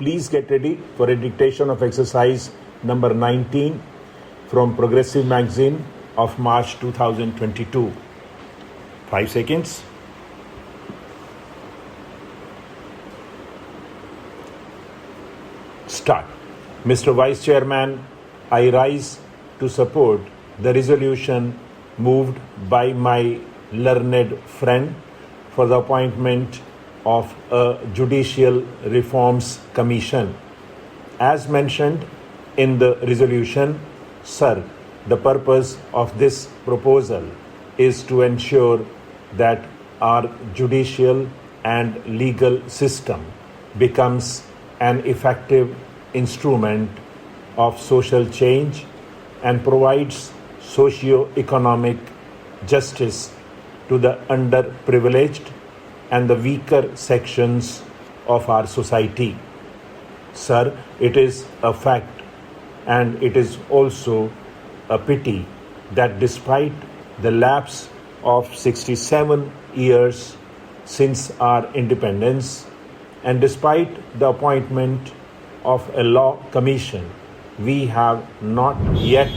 please get ready for a dictation of exercise number 19 from Progressive Magazine of March 2022. 5 seconds. Start. Mr. Vice Chairman, I rise to support the resolution moved by my learned friend for the appointment of a Judicial Reforms Commission. As mentioned in the resolution, sir, the purpose of this proposal is to ensure that our judicial and legal system becomes an effective instrument of social change and provides socio-economic justice to the underprivileged and the weaker sections of our society. Sir, it is a fact and it is also a pity that despite the lapse of 67 years since our independence and despite the appointment of a law commission, we have not yet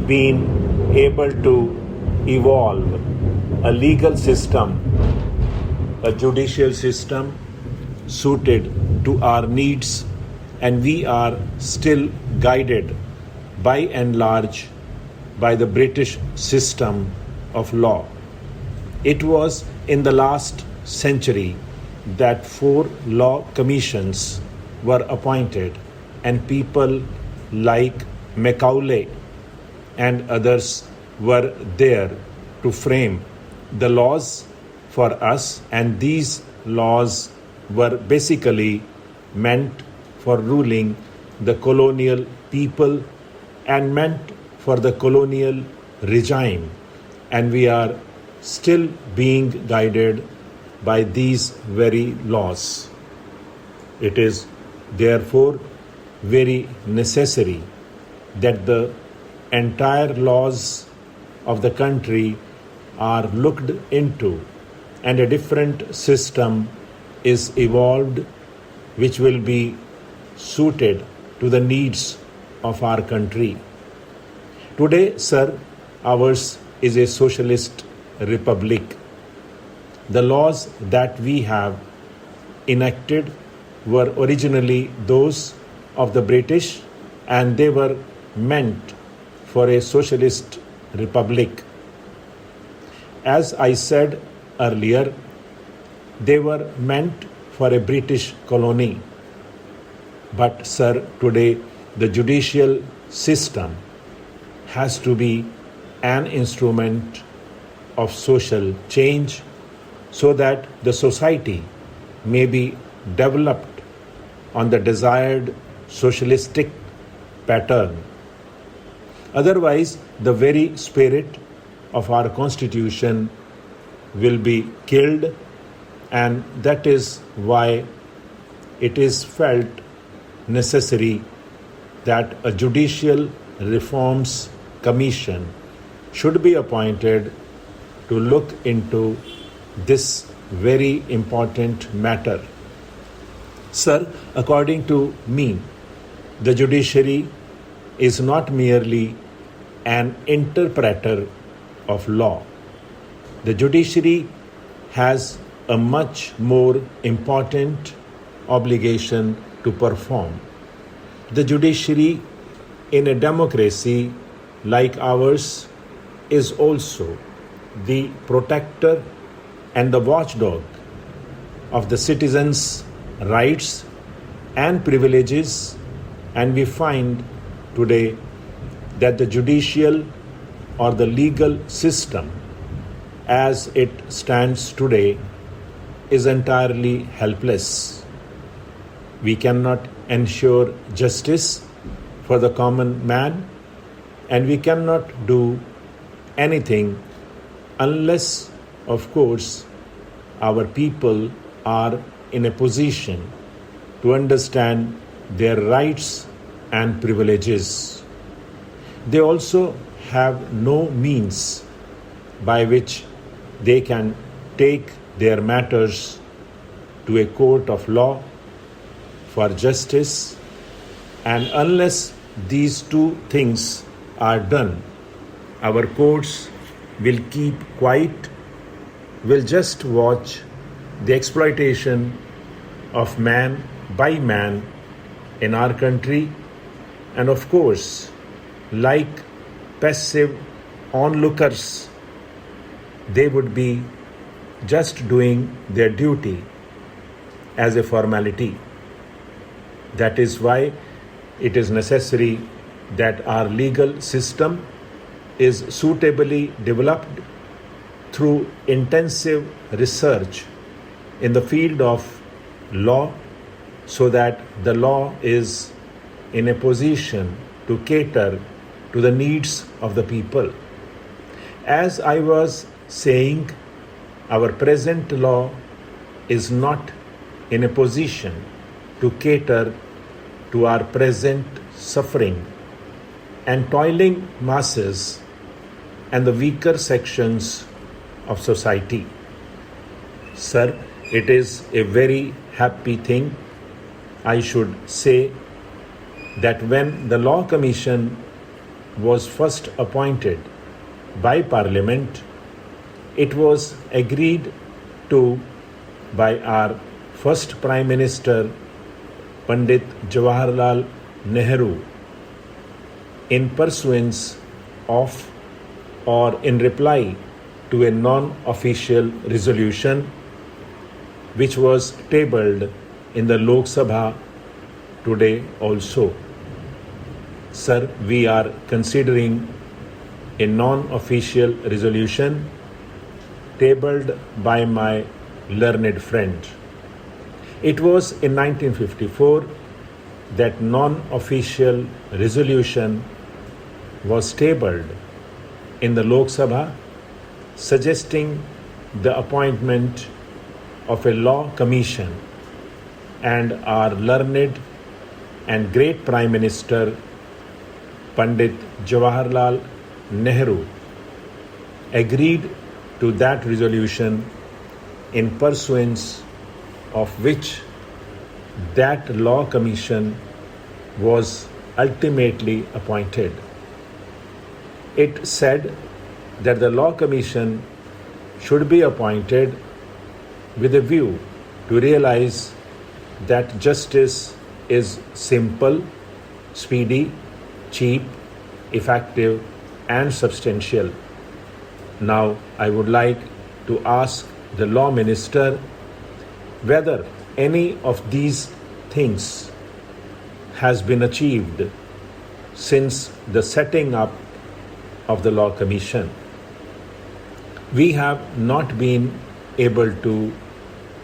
been able to evolve a legal system, a judicial system suited to our needs, and we are still guided by and large by the British system of law. It was in the last century that 4 law commissions were appointed, and people like Macaulay and others were there to frame the laws for us, and these laws were basically meant for ruling the colonial people and meant for the colonial regime, and we are still being guided by these very laws. It is therefore very necessary that the entire laws of the country are looked into and a different system is evolved which will be suited to the needs of our country. Today, sir, ours is a socialist republic. The laws that we have enacted were originally those of the British, and they were meant for a socialist republic. As I said earlier, they were meant for a British colony. But sir, today the judicial system has to be an instrument of social change so that the society may be developed on the desired socialistic pattern. Otherwise, the very spirit of our constitution will be killed, and that is why it is felt necessary that a judicial reforms commission should be appointed to look into this very important matter. Sir, according to me, the judiciary is not merely an interpreter of law. The judiciary has a much more important obligation to perform. The judiciary in a democracy like ours is also the protector and the watchdog of the citizens' rights and privileges, and we find today that the judicial or the legal system as it stands today is entirely helpless. We cannot ensure justice for the common man, and we cannot do anything unless, of course, our people are in a position to understand their rights and privileges. They also have no means by which they can take their matters to a court of law for justice, and unless these two things are done, our courts will keep quiet, will just watch the exploitation of man by man in our country, and of course, like passive onlookers, they would be just doing their duty as a formality. That is why it is necessary that our legal system is suitably developed through intensive research in the field of law, so that the law is in a position to cater to the needs of the people. As I was saying, our present law is not in a position to cater to our present suffering and toiling masses and the weaker sections of society. Sir, it is a very happy thing, I should say, that when the Law Commission was first appointed by Parliament, it was agreed to by our first Prime Minister, Pandit Jawaharlal Nehru, in pursuance of or in reply to a non-official resolution which was tabled in the Lok Sabha today also. Sir, we are considering a non-official resolution tabled by my learned friend. It was in 1954 that non-official resolution was tabled in the Lok Sabha suggesting the appointment of a law commission, and our learned and great Prime Minister Pandit Jawaharlal Nehru agreed to that resolution, in pursuance of which that law commission was ultimately appointed. It said that the law commission should be appointed with a view to realize that justice is simple, speedy, cheap, effective, and substantial. Now, I would like to ask the Law Minister whether any of these things has been achieved since the setting up of the Law Commission. We have not been able to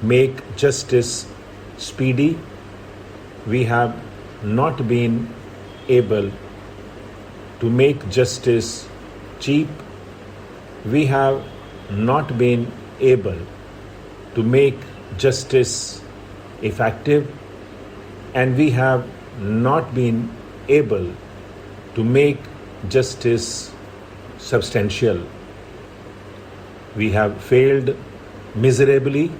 make justice speedy. We have not been able to make justice cheap. We have not been able to make justice effective, and we have not been able to make justice substantial. We have failed miserably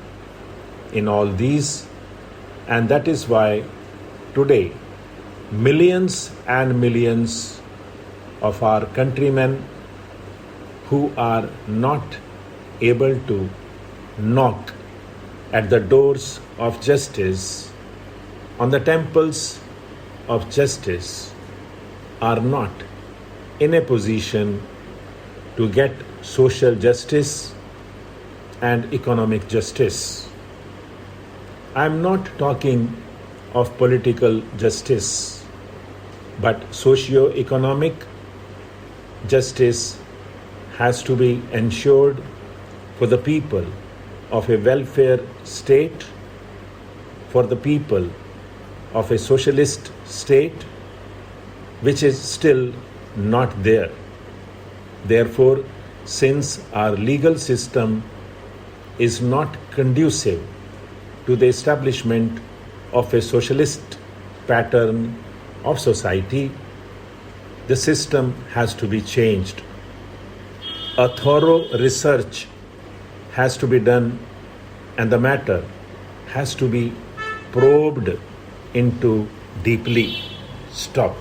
in all these, and that is why today millions and millions of our countrymen who are not able to knock at the doors of justice, on the temples of justice, are not in a position to get social justice and economic justice. I am not talking of political justice, but socio-economic justice has to be ensured for the people of a welfare state, for the people of a socialist state, which is still not there. Therefore, since our legal system is not conducive to the establishment of a socialist pattern of society, the system has to be changed. A thorough research has to be done, and the matter has to be probed into deeply. Stop.